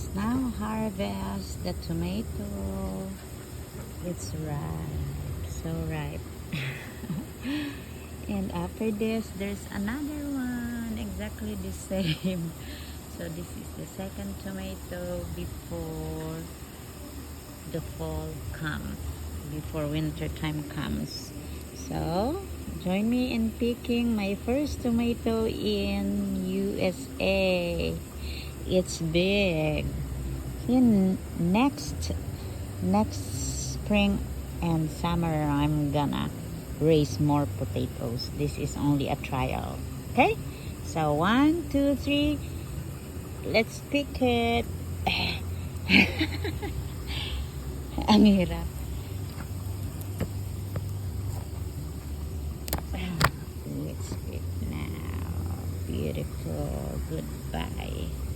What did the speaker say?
Let's now harvest the tomato. It's ripe, so ripe. And after this, there's another one exactly the same. So this is the second tomato before the fall comes, before winter time comes. So join me in picking my first tomato in USA. It's big. In next spring and summer, I'm gonna raise more potatoes. This is only a trial. Okay, so 1 2 3, let's pick it. Ang hirap. Let's pick now. Beautiful. Goodbye.